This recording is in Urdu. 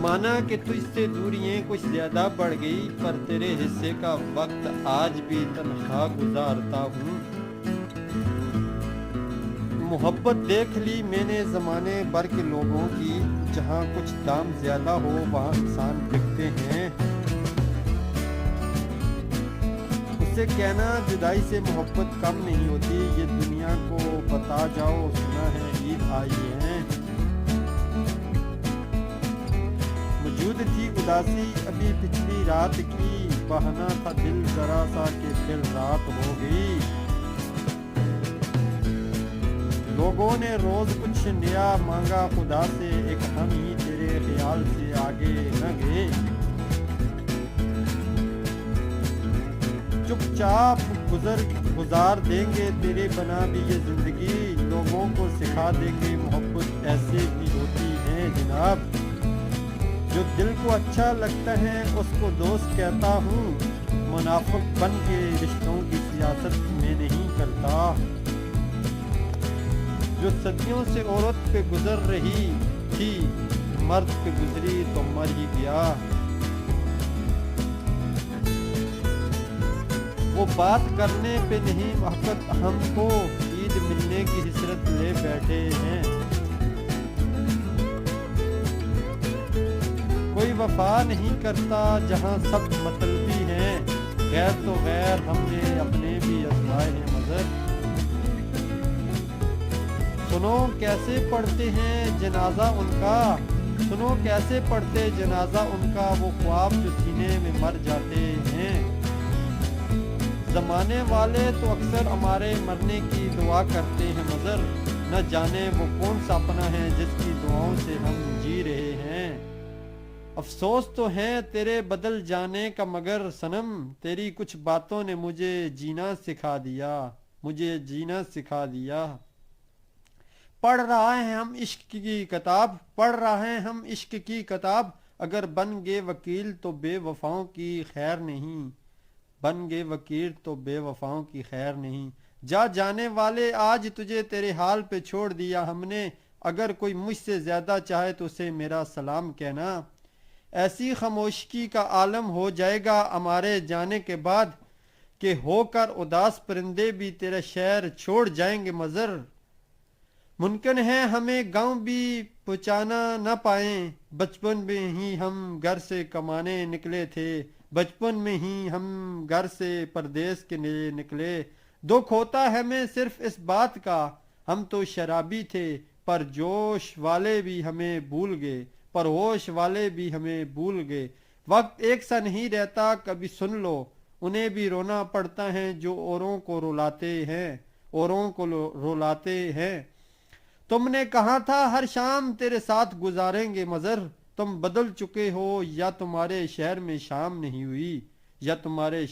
مانا کہ تجھ سے دوریاں کچھ زیادہ بڑھ گئی، پر تیرے حصے کا وقت آج بھی تنہا گزارتا ہوں۔ محبت دیکھ لی میں نے زمانے بھر کے لوگوں کی، جہاں کچھ دام زیادہ ہو وہاں انسان بکتے ہیں۔ اسے کہنا جدائی سے محبت کم نہیں ہوتی، یہ دنیا کو بتا جاؤ سنا ہے عید آئی ہے۔ موجود تھی اداسی ابھی پچھلی رات کی، بہانا تھا دل ذرا سا کہ پھر رات ہو گئی۔ لوگوں نے روز کچھ نیا مانگا خدا سے، ایک ہم ہی تیرے خیال سے آگے نہ گئے۔ چپ چاپ گزار دیں گے تیرے بنا بھی یہ زندگی، لوگوں کو سکھا دے کہ محبت ایسے بھی ہوتی ہے جناب۔ جو دل کو اچھا لگتا ہے اس کو دوست کہتا ہوں، منافق بن کے رشتوں کی سیاست میں نہیں کرتا۔ جو صدیوں سے عورت پہ گزر رہی تھی، مرد پہ گزری تو مر ہی گیا۔ وہ بات کرنے پہ نہیں وقت ہم کو، عید ملنے کی حسرت لے بیٹھے ہیں۔ کوئی وفا نہیں کرتا جہاں سب مطلبی ہیں، غیر تو غیر ہم نے اپنے بھی آزمائے ہیں مگر۔ سنو کیسے پڑھتے ہیں جنازہ ان کا، سنو کیسے پڑھتے جنازہ ان کا، وہ خواب جو سینے میں مر جاتے ہیں۔ زمانے والے تو اکثر ہمارے مرنے کی دعا کرتے ہیں مگر، نہ جانے وہ کون سا اپنا ہے جس کی دعاؤں سے ہم جی رہے ہیں۔ افسوس تو ہے تیرے بدل جانے کا مگر صنم، تیری کچھ باتوں نے مجھے جینا سکھا دیا۔ پڑھ رہا ہے ہم عشق کی کتاب، پڑھ رہا ہے ہم عشق کی کتاب، اگر بن گئے وکیل تو بے وفاؤں کی خیر نہیں، بن گئے وکیل تو بے وفاؤں کی خیر نہیں۔ جا جانے والے آج تجھے تیرے حال پہ چھوڑ دیا ہم نے، اگر کوئی مجھ سے زیادہ چاہے تو اسے میرا سلام کہنا۔ ایسی خاموشی کا عالم ہو جائے گا ہمارے جانے کے بعد، کہ ہو کر اداس پرندے بھی تیرا شہر چھوڑ جائیں گے مگر۔ ممکن ہے ہمیں گاؤں بھی پہنچانا نہ پائیں، بچپن میں ہی ہم گھر سے کمانے نکلے تھے، بچپن میں ہی ہم گھر سے پردیس کے لیے نکلے۔ دکھ ہوتا ہے ہمیں صرف اس بات کا، ہم تو شرابی تھے پر جوش والے بھی ہمیں بھول گئے، پر ہوش والے بھی ہمیں بھول گئے۔ وقت ایک سا نہیں رہتا کبھی سن لو، انہیں بھی رونا پڑتا ہے جو اوروں کو رلاتے ہیں۔ تم نے کہا تھا ہر شام تیرے ساتھ گزاریں گے مگر، تم بدل چکے ہو یا تمہارے شہر میں شام نہیں ہوئی، یا تمہارے